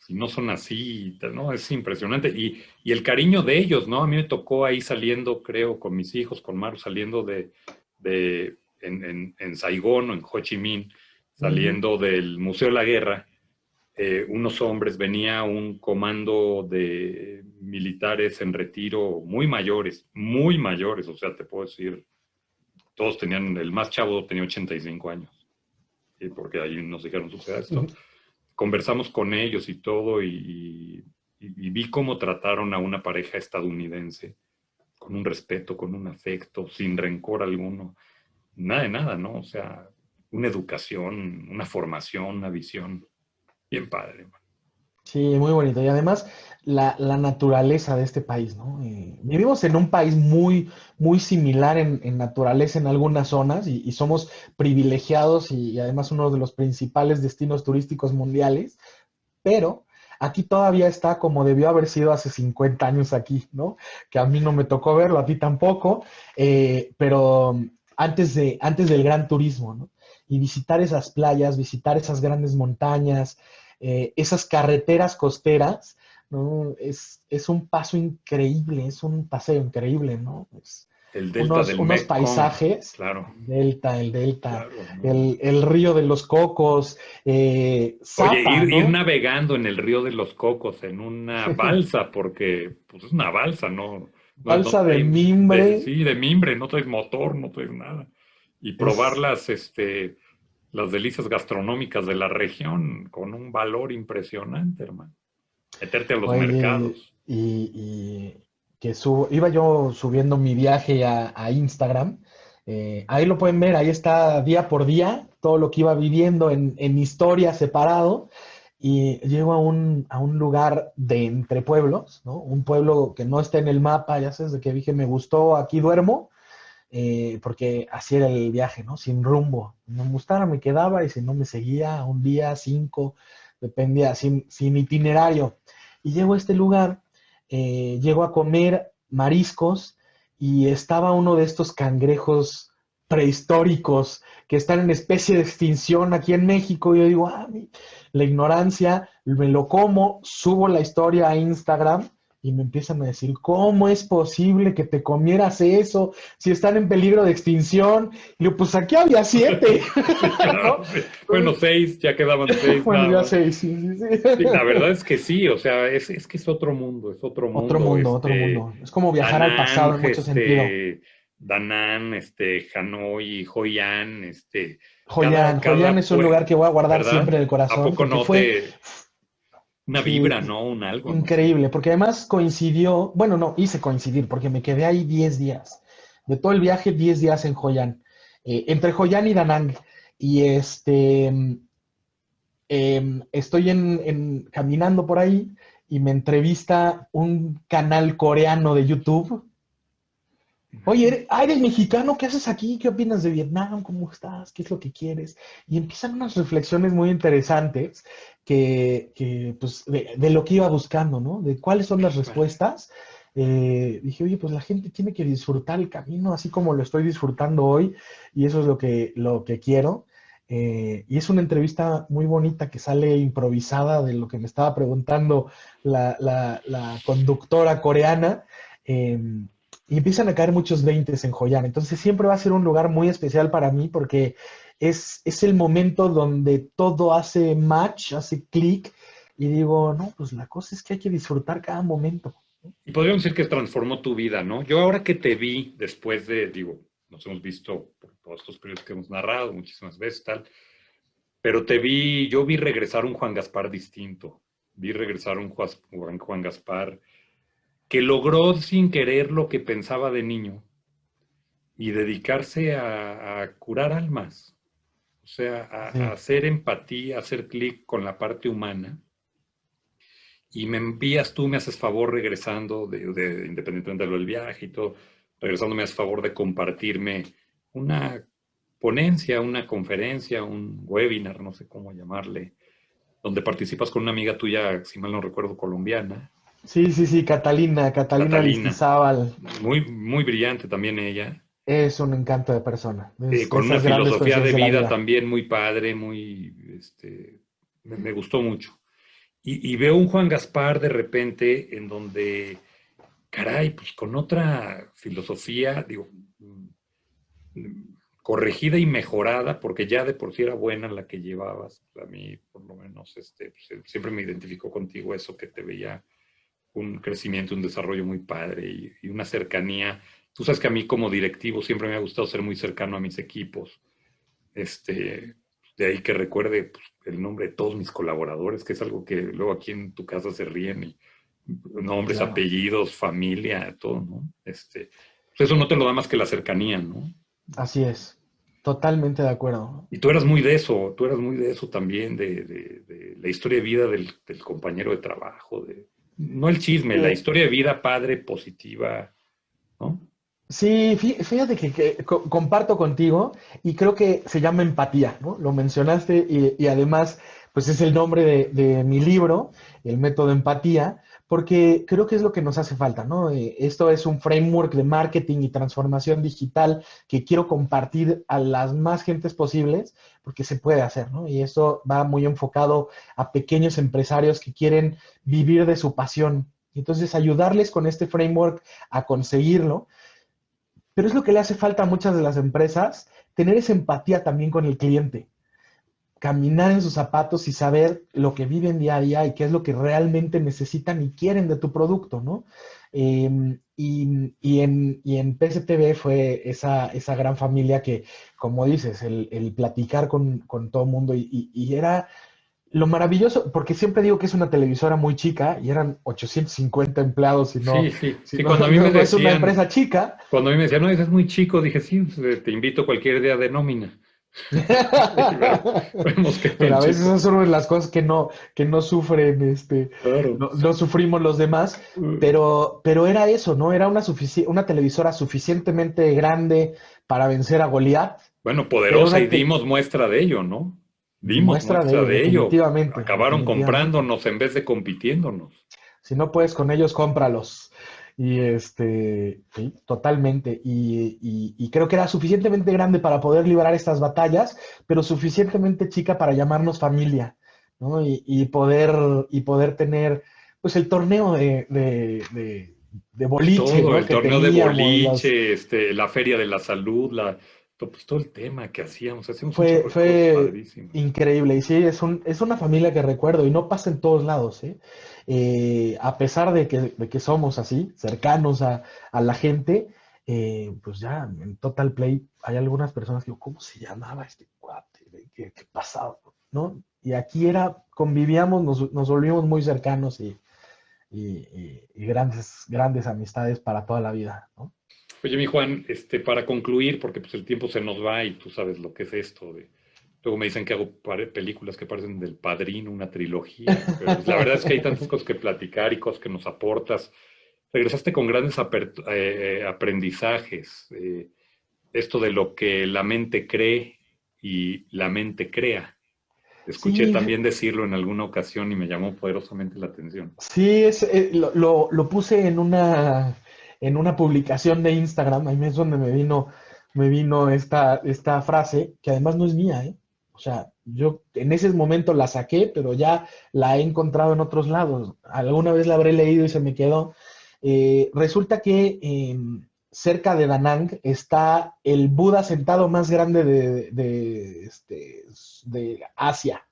si no son así? ¿No? Es impresionante. Y el cariño de ellos, ¿no? A mí me tocó ahí saliendo, creo, con mis hijos, con Maru, saliendo en Saigón o en Ho Chi Minh, Ujú. saliendo del Museo de la Guerra, unos hombres, venía un comando de militares en retiro muy mayores, o sea, te puedo decir, todos tenían, el más chavo tenía 85 años, ¿sí? Porque ahí nos dijeron, suceda esto. Conversamos con ellos y todo, y vi cómo trataron a una pareja estadounidense, con un respeto, con un afecto, sin rencor alguno, nada de nada, ¿no? O sea, una educación, una formación, una visión, bien padre. Sí, muy bonito. Y además, la naturaleza de este país, ¿no? Vivimos en un país muy similar en naturaleza en algunas zonas y somos privilegiados y además uno de los principales destinos turísticos mundiales, pero aquí todavía está como debió haber sido hace 50 años aquí, ¿no? Que a mí no me tocó verlo, a ti tampoco, pero antes del gran turismo, ¿no? Y visitar esas playas, visitar esas grandes montañas, esas carreteras costeras, ¿no? Es un paso increíble, es un paseo increíble, ¿no? El delta Unos, del unos Mekong, paisajes, claro, el delta, claro, ¿no? el río de los cocos, Oye, Zapa, ir ¿no? navegando en el río de los Cocos en una balsa, porque pues es una balsa, ¿no? No Balsa de traes, mimbre sí, de mimbre, no traes motor, no traes nada. Y probar es, las delicias gastronómicas de la región con un valor impresionante, hermano. Meterte a los oye, mercados. y que iba yo subiendo mi viaje a Instagram, ahí lo pueden ver, ahí está día por día, todo lo que iba viviendo en historia separado, y llego a un lugar de entre pueblos, ¿no? Un pueblo que no está en el mapa, ya sabes, de que dije, me gustó, aquí duermo, porque así era el viaje, ¿no? Sin rumbo. No me gustara, me quedaba y si no me seguía, un día, cinco, dependía, sin itinerario. Y llego a este lugar, llego a comer mariscos y estaba uno de estos cangrejos prehistóricos que están en especie de extinción aquí en México. Y yo digo, la ignorancia, me lo como, subo la historia a Instagram y me empiezan a decir, ¿cómo es posible que te comieras eso si están en peligro de extinción? Y yo, pues aquí había 7, Sí, ¿no? claro, sí. Bueno, 6, ya quedaban 6 Bueno, nada ya más. 6, sí, sí, sí. Sí, la verdad es que sí, o sea, es que es otro mundo, es otro Otro mundo, mundo, otro mundo. Es como viajar al pasado Danang, en mucho sentido. Danang, Hanoi, Hoi An, Joyán cada es un lugar que voy a guardar siempre ¿verdad? en el ¿A corazón poco porque no fue, una vibra, sí, no? Un algo, no sé. increíble, porque además coincidió, bueno, no, hice coincidir porque me quedé ahí 10 días. De todo el viaje, 10 días en Joyán, entre Joyán y Danang. Y estoy caminando por ahí y me entrevista un canal coreano de YouTube. Oye, eres mexicano, ¿qué haces aquí? ¿Qué opinas de Vietnam? ¿Cómo estás? ¿Qué es lo que quieres? Y empiezan unas reflexiones muy interesantes pues, de lo que iba buscando, ¿no? De cuáles son las respuestas. Dije, oye, pues la gente tiene que disfrutar el camino así como lo estoy disfrutando hoy, y eso es lo que quiero. Y es una entrevista muy bonita que sale improvisada de lo que me estaba preguntando la conductora coreana. Y empiezan a caer muchos veintes en Joyán. Entonces siempre va a ser un lugar muy especial para mí porque es el momento donde todo hace match, hace clic, y digo, no, pues la cosa es que hay que disfrutar cada momento. Y podríamos decir que transformó tu vida, ¿no? Yo ahora que te vi, después de, digo, nos hemos visto por todos estos periodos que hemos narrado muchísimas veces, tal, pero yo vi regresar un Juan Gaspar distinto, vi regresar un Juan Gaspar que logró sin querer lo que pensaba de niño y dedicarse a curar almas, o sea, a Sí, hacer empatía, a hacer clic con la parte humana. Y me envías tú, me haces favor regresando, independientemente de lo del viaje y todo, regresando me haces favor de compartirme una ponencia, una conferencia, un webinar, no sé cómo llamarle, donde participas con una amiga tuya, si mal no recuerdo, colombiana, sí, Catalina Catalina, Aristizábal. muy, muy brillante también ella, Es un encanto de persona, es de con una esas grandes filosofía de coincidencias de la vida vida. también muy padre, me gustó mucho. Y veo un Juan Gaspar de repente en donde caray, pues con otra filosofía, digo, corregida y mejorada, porque ya de por sí era buena la que llevabas. A mí, por lo menos, pues, siempre me identificó contigo eso, que te veía un crecimiento, un desarrollo muy padre y una cercanía. Tú sabes que a mí como directivo siempre me ha gustado ser muy cercano a mis equipos. De ahí que recuerde pues, el nombre de todos mis colaboradores, que es algo que luego aquí en tu casa se ríen y nombres, Claro, apellidos, familia, todo, ¿no? Pues eso no te lo da más que la cercanía, ¿no? así es, totalmente de acuerdo. Y tú eras muy de eso, tú eras muy de eso también, de la historia de vida del compañero de trabajo, no el chisme, la Eh, historia de vida padre, positiva, ¿no? Sí, fíjate que comparto contigo y creo que se llama empatía, ¿no? Lo mencionaste y además, pues es el nombre de mi libro, el método empatía, porque creo que es lo que nos hace falta, ¿no? Esto es un framework de marketing y transformación digital que quiero compartir a las más gentes posibles porque se puede hacer, ¿no? Y eso va muy enfocado a pequeños empresarios que quieren vivir de su pasión. Entonces, ayudarles con este framework a conseguirlo, pero es lo que le hace falta a muchas de las empresas, tener esa empatía también con el cliente, caminar en sus zapatos y saber lo que viven día a día y qué es lo que realmente necesitan y quieren de tu producto, ¿no? Y en PSTV fue esa gran familia que, como dices, el platicar con todo el mundo y era lo maravilloso, porque siempre digo que es una televisora muy chica y eran 850 empleados, si no, Sí, sí, si sí, no, cuando a mí me no es una decían, empresa chica. cuando a mí me decían, no, ese es muy chico, dije, sí, pues, te invito cualquier día de nómina. Sí, vemos qué Pero tan a veces chico. esas son una de las cosas que no sufren, Claro. no sufrimos los demás, pero era eso, ¿no? Era una televisora suficientemente grande para vencer a Goliat, Bueno, pero poderosa y dimos muestra de ello, ¿no? Dimos muestra de muestra ello, de ello. definitivamente, Acabaron definitivamente. comprándonos en vez de compitiéndonos. Si no puedes con ellos, cómpralos. Y sí, totalmente. Y creo que era suficientemente grande para poder librar estas batallas, pero suficientemente chica para llamarnos familia, ¿no? Y poder tener, pues, el torneo de Pues boliche, todo, ¿no? el Que torneo de teníamos, boliche, la feria de la salud, pues todo el tema que hacíamos un fue, chorro de cosas fue padrísimas. increíble. Y sí, es una familia que recuerdo y no pasa en todos lados, ¿eh? A pesar de que somos así, cercanos a la gente, pues ya en Total Play hay algunas personas que digo, ¿cómo se llamaba este cuate? ¿Qué pasaba? ¿No? Y aquí convivíamos, nos volvimos muy cercanos y grandes, grandes amistades para toda la vida, ¿no? Oye, mi Juan, para concluir, porque pues el tiempo se nos va y tú sabes lo que es esto Luego me dicen que hago películas que parecen del Padrino, una trilogía, pero pues, la verdad es que hay tantas cosas que platicar y cosas que nos aportas. Regresaste con grandes aprendizajes. Esto de lo que la mente cree y la mente crea. Escuché Sí, también decirlo en alguna ocasión y me llamó poderosamente la atención. sí, lo puse en una publicación de Instagram, ahí es donde me vino esta frase, que además no es mía, ¿eh? O sea, yo en ese momento la saqué, pero ya la he encontrado en otros lados. Alguna vez la habré leído y se me quedó. Resulta que cerca de Da Nang está el Buda sentado más grande de Asia.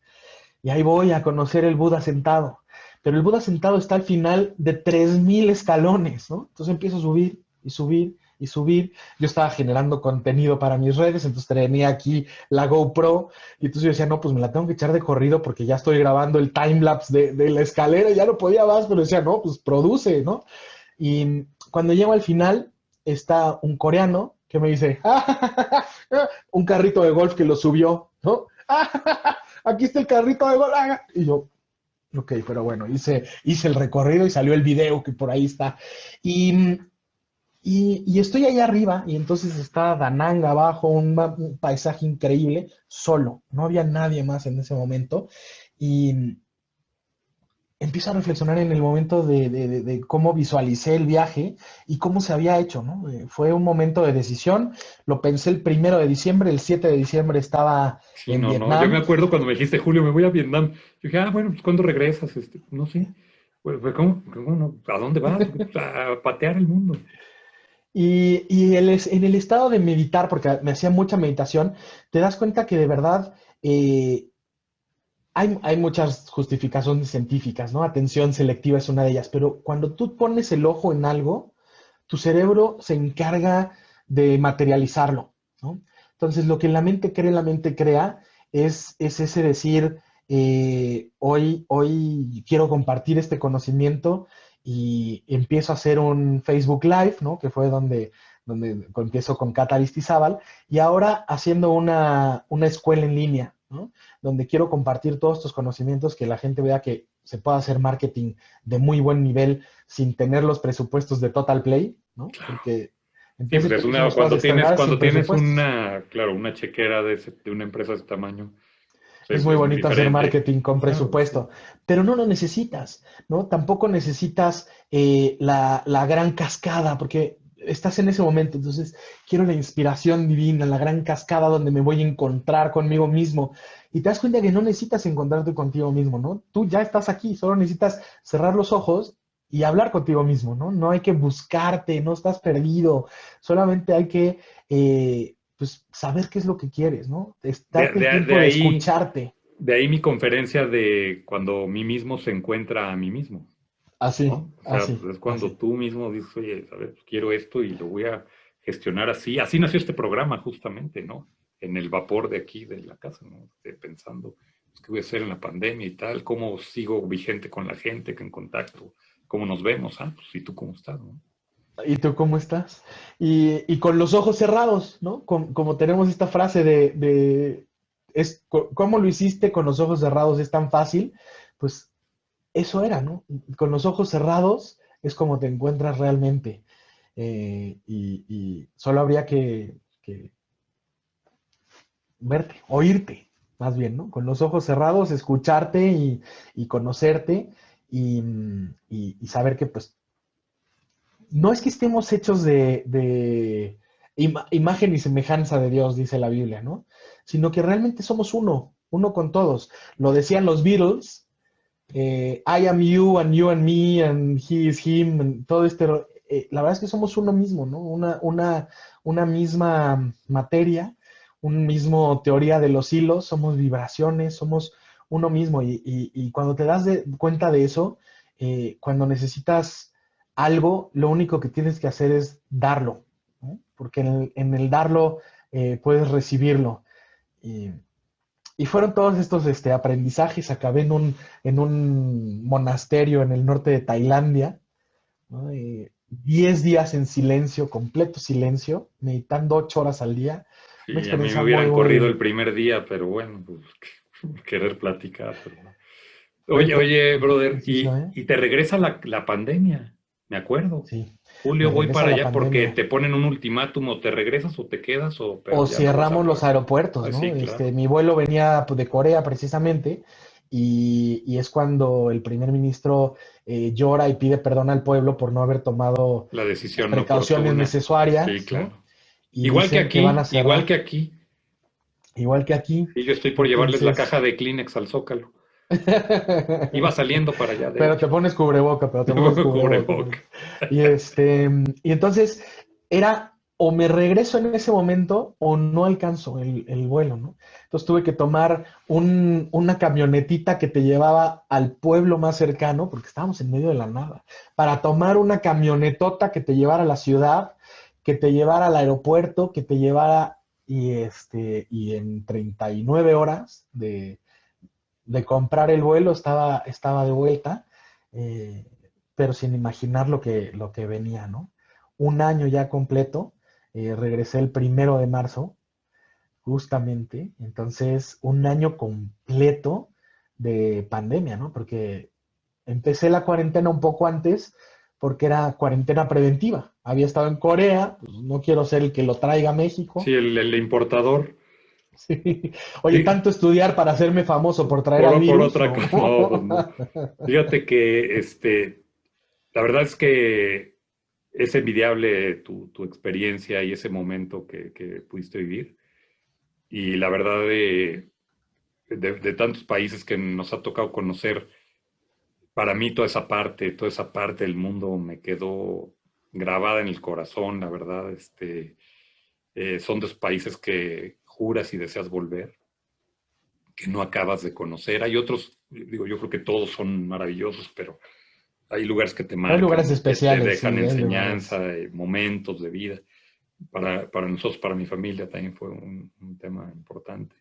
Y ahí voy a conocer el Buda sentado. Pero el Buda sentado está al final de 3000 escalones, ¿no? Entonces empiezo a subir y subir y subir. Yo estaba generando contenido para mis redes, entonces tenía aquí la GoPro y entonces yo decía, no, pues me la tengo que echar de corrido porque ya estoy grabando el timelapse de la escalera, ya no podía más, pero decía, no, pues produce, ¿no? Y cuando llego al final, está un coreano que me dice, un carrito de golf que lo subió, ¿no? Aquí está el carrito de golf. Y yo, ok, pero bueno, hice el recorrido y salió el video que por ahí está. Y, y estoy allá arriba y entonces está Da Nang abajo, un paisaje increíble, solo. No había nadie más en ese momento. Y empiezo a reflexionar en el momento de cómo visualicé el viaje y cómo se había hecho, ¿no? Fue un momento de decisión. Lo pensé el 1 de diciembre, el 7 de diciembre estaba Sí, en no, no. Yo me Vietnam. acuerdo cuando me dijiste, Julio, me voy a Vietnam. Yo dije, bueno, pues ¿cuándo regresas? No sé. Pues, ¿cómo no? ¿A dónde vas? A patear el mundo. En el estado de meditar, porque me hacía mucha meditación, te das cuenta que de verdad hay muchas justificaciones científicas, ¿no? Atención selectiva es una de ellas, pero cuando tú pones el ojo en algo, tu cerebro se encarga de materializarlo, ¿no? Entonces, lo que la mente crea es ese decir, hoy quiero compartir este conocimiento y empiezo a hacer un Facebook Live, ¿no? Que fue donde empiezo con Cata Aristizábal, y ahora haciendo una escuela en línea, ¿no? Donde quiero compartir todos estos conocimientos, que la gente vea que se puede hacer marketing de muy buen nivel sin tener los presupuestos de Total Play, ¿no? Porque Sí, empieza pues y es hicimos cosas extraordinarias sin cuando tienes presupuestos. una chequera de una empresa de ese tamaño, Es pues muy es muy bonito hacer diferente. marketing con Claro, sí. presupuesto, pero no lo necesitas, ¿no? Tampoco necesitas la gran cascada, porque estás en ese momento, entonces quiero la inspiración divina, la gran cascada donde me voy a encontrar conmigo mismo. Y te das cuenta que no necesitas encontrarte contigo mismo, ¿no? Tú ya estás aquí, solo necesitas cerrar los ojos y hablar contigo mismo, ¿no? No hay que buscarte, no estás perdido, solamente hay que pues saber qué es lo que quieres, ¿no? De, Darte el de- de tiempo de ahí, escucharte. de ahí mi conferencia de cuando mí mismo se encuentra a mí mismo, Así, ¿no? O sea, así, pues es cuando así. tú mismo dices, oye, a ver, pues quiero esto y lo voy a gestionar así. Así nació este programa, justamente, ¿no? En el vapor de aquí, de la casa, ¿no? Pensando, pues, ¿qué voy a hacer en la pandemia y tal? ¿Cómo sigo vigente con la gente, que en contacto? ¿Cómo nos vemos? Pues, ¿y tú cómo estás, no? ¿Y tú cómo estás? Y con los ojos cerrados, ¿no? Como tenemos esta frase ¿cómo lo hiciste con los ojos cerrados? Es tan fácil. Pues eso era, ¿no? Con los ojos cerrados es como te encuentras realmente. Y solo habría que verte, oírte, más bien, ¿no? Con los ojos cerrados, escucharte y conocerte y, y saber que pues no es que estemos hechos de imagen y semejanza de Dios, dice la Biblia, ¿no? Sino que realmente somos uno con todos. Lo decían los Beatles, I am you and me, and he is him, and todo este. La verdad es que somos uno mismo, ¿no? Una misma materia, un mismo teoría de los hilos, somos vibraciones, somos uno mismo. Y cuando te das cuenta de eso, cuando necesitas algo, lo único que tienes que hacer es darlo, ¿no? Porque en el darlo puedes recibirlo. Y, y fueron todos estos aprendizajes. Acabé en un monasterio en el norte de Tailandia, ¿no? 10 días en silencio, completo silencio, meditando 8 horas al día. una Sí, a mí me experiencia hubieran muy, corrido el muy... primer día, pero bueno, pues querer platicar. Pero no. Oye, Oye, qué brother, ejercicio, ¿eh? y te regresa la pandemia, me acuerdo. Sí, Julio, me voy regresa para la allá porque pandemia. te ponen un ultimátum, o te regresas o te quedas, O pero ya no vas a cerramos los poder. aeropuertos, Ah, ¿no? sí, claro. Mi vuelo venía pues, de Corea precisamente y es cuando el primer ministro llora y pide perdón al pueblo por no haber tomado La las decisión precauciones oportuna. Sí, necesarias, ¿no? claro. Y dicen que van a Igual cerrar, que aquí. igual que aquí. Sí, yo estoy por llevarles la Entonces, caja de Kleenex al Zócalo. Iba saliendo para allá, de pero te hecho. pones cubreboca, pero te pones cubreboca. Cubreboca. Y y entonces era o me regreso en ese momento o no alcanzo el vuelo, ¿no? Entonces tuve que tomar una camionetita que te llevaba al pueblo más cercano, porque estábamos en medio de la nada, para tomar una camionetota que te llevara a la ciudad, que te llevara al aeropuerto, que te llevara y en 39 horas de comprar el vuelo estaba de vuelta, eh, pero sin imaginar lo que venía, ¿no? Un año ya completo, regresé el 1 de marzo, justamente, entonces un año completo de pandemia, ¿no? Porque empecé la cuarentena un poco antes, porque era cuarentena preventiva. Había estado en Corea, pues no quiero ser el que lo traiga a Sí, México. el importador. Sí. Oye, Sí, tanto estudiar para hacerme famoso por traer al por virus, otra no. cosa. No, pues no. Fíjate que la verdad es que es envidiable tu experiencia y ese momento que pudiste vivir. Y la verdad de tantos países que nos ha tocado conocer, para mí toda esa parte del mundo me quedó grabada en el corazón, la verdad. Son dos países que juras y deseas volver, que no acabas de conocer. Hay otros, digo, yo creo que todos son maravillosos, pero hay lugares que te Hay marcan lugares y que te especiales, dejan sí, hay lugares. enseñanza, momentos de vida. Para nosotros, para mi familia, también fue un tema importante.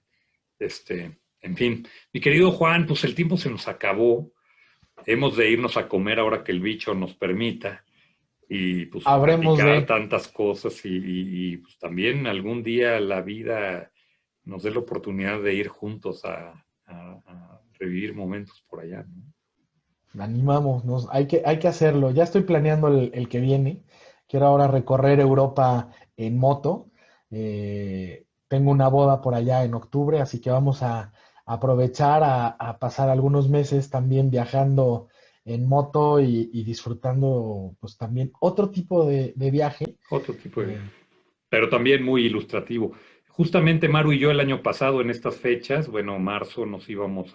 En fin, mi querido Juan, pues el tiempo se nos acabó. Hemos de irnos a comer ahora que el bicho nos permita y pues Habremos platicar de. tantas cosas y, pues, también algún día la vida nos dé la oportunidad de ir juntos a revivir momentos por allá, ¿no? Animamos, hay que hacerlo. Ya estoy planeando el que viene. Quiero ahora recorrer Europa en moto. Tengo una boda por allá en octubre, así que vamos a aprovechar a pasar algunos meses también viajando en moto y disfrutando pues también otro tipo de viaje. Otro tipo de Eh, viaje, pero también muy ilustrativo. Justamente Maru y yo el año pasado en estas fechas, bueno, marzo, nos íbamos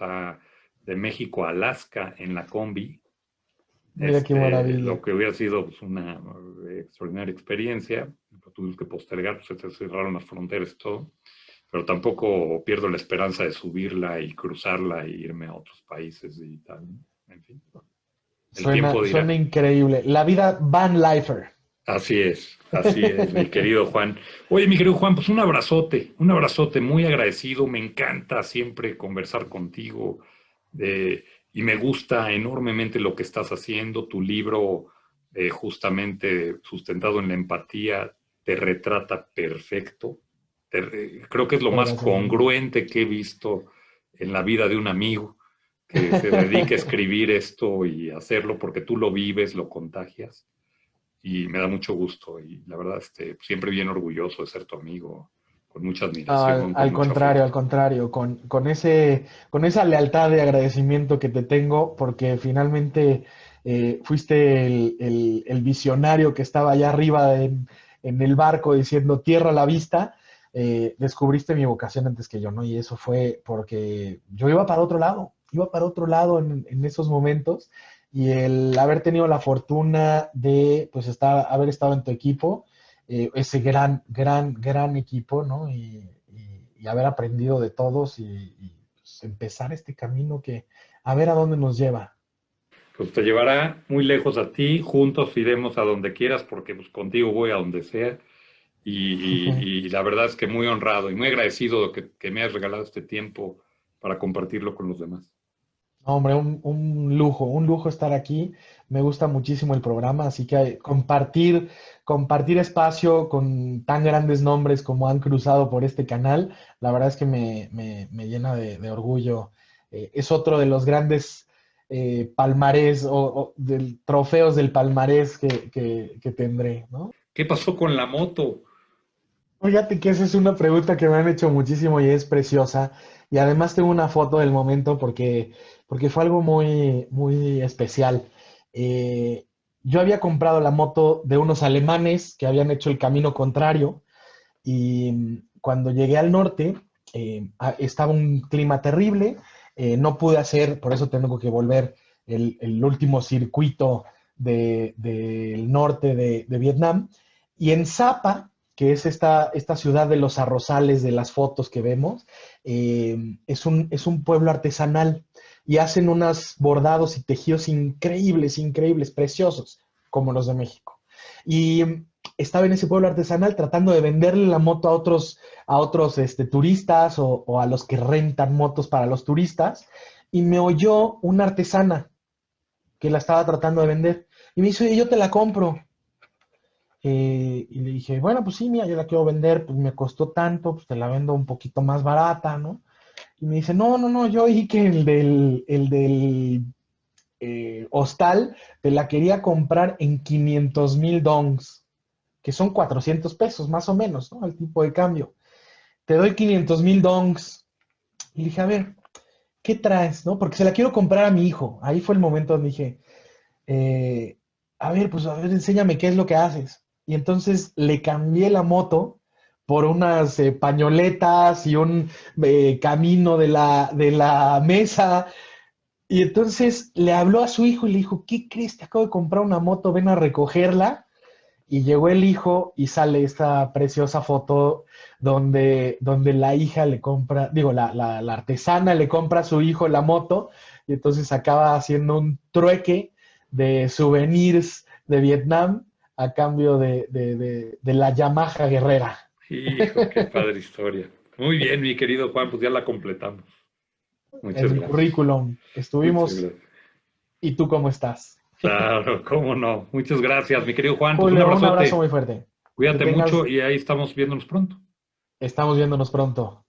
de México a Alaska en la combi. Mira qué Lo maravilla. que hubiera sido pues, una extraordinaria experiencia, lo tuvimos que postergar, pues se cerraron las fronteras y todo, pero tampoco pierdo la esperanza de subirla y cruzarla e irme a otros países y tal, ¿no? En fin, el tiempo Suena dirá. increíble. La vida van lifer. Así es, mi querido Juan. Oye, mi querido Juan, pues un abrazote, muy agradecido, me encanta siempre conversar contigo y me gusta enormemente lo que estás haciendo, tu libro justamente sustentado en la empatía te retrata perfecto. Creo que es lo Muchas más gracias, amigo. congruente que he visto en la vida de un amigo que se dedique a escribir esto y hacerlo porque tú lo vives, lo contagias y me da mucho gusto y la verdad siempre bien orgulloso de ser tu amigo, con mucha admiración, con mucho afecto. Al contrario, con esa lealtad de agradecimiento que te tengo, porque finalmente fuiste el visionario que estaba allá arriba en el barco diciendo tierra a la vista, descubriste mi vocación antes que yo, ¿no? Y eso fue porque yo iba para otro lado en esos momentos, y el haber tenido la fortuna de, pues, haber estado en tu equipo, ese gran equipo, ¿no? Y haber aprendido de todos pues, empezar este camino que a ver a dónde nos lleva. Pues te llevará muy lejos a ti, juntos iremos a donde quieras porque pues contigo voy a donde sea y la verdad es que muy honrado y muy agradecido de que me hayas regalado este tiempo para compartirlo con los demás. No, hombre, un lujo estar aquí. Me gusta muchísimo el programa, así que compartir espacio con tan grandes nombres como han cruzado por este canal, la verdad es que me llena de orgullo. Es otro de los grandes palmarés trofeos del palmarés que tendré, ¿no? ¿Qué pasó con la moto? Fíjate que esa es una pregunta que me han hecho muchísimo y es preciosa. Y además tengo una foto del momento porque fue algo muy, muy especial. Eh, yo había comprado la moto de unos alemanes que habían hecho el camino contrario y cuando llegué al norte estaba un clima terrible. No pude hacer, por eso tengo que volver el último circuito del norte de Vietnam. Y en Sapa, que es esta ciudad de los arrozales de las fotos que vemos, es un pueblo artesanal y hacen unos bordados y tejidos increíbles, increíbles, preciosos, como los de México. Y estaba en ese pueblo artesanal tratando de venderle la moto a otros turistas o a los que rentan motos para los turistas, y me oyó una artesana que la estaba tratando de vender. Y me dice, oye, yo te la compro. Y le dije, bueno, pues sí, mira, yo la quiero vender, pues me costó tanto, pues te la vendo un poquito más barata, ¿no? Y me dice, no, no, no, yo oí que el del hostal te la quería comprar en 500,000 dongs, que son 400 pesos más o menos, ¿no? El tipo de cambio. Te doy 500,000 dongs. Y le dije, a ver, ¿qué traes, no? Porque se la quiero comprar a mi hijo. Ahí fue el momento donde dije, eh, a ver, pues a ver, enséñame qué es lo que haces. Y entonces le cambié la moto por unas pañoletas y un camino de la mesa. Y entonces le habló a su hijo y le dijo, ¿qué crees? Te acabo de comprar una moto, ven a recogerla. Y llegó el hijo y sale esta preciosa foto donde la hija le compra, digo, la artesana le compra a su hijo la moto y entonces acaba haciendo un trueque de souvenirs de Vietnam a cambio de la Yamaha Guerrera. Hijo, qué padre historia. Muy bien, mi querido Juan, pues ya la completamos. En Muchas mi gracias. currículum Muchas estuvimos. gracias. ¿Y tú cómo estás? Claro, cómo no. Muchas gracias, mi querido Juan. Pues un Julio, un abrazo abrazote. muy fuerte. Que Cuídate tengas, mucho y ahí estamos viéndonos pronto. estamos viéndonos pronto.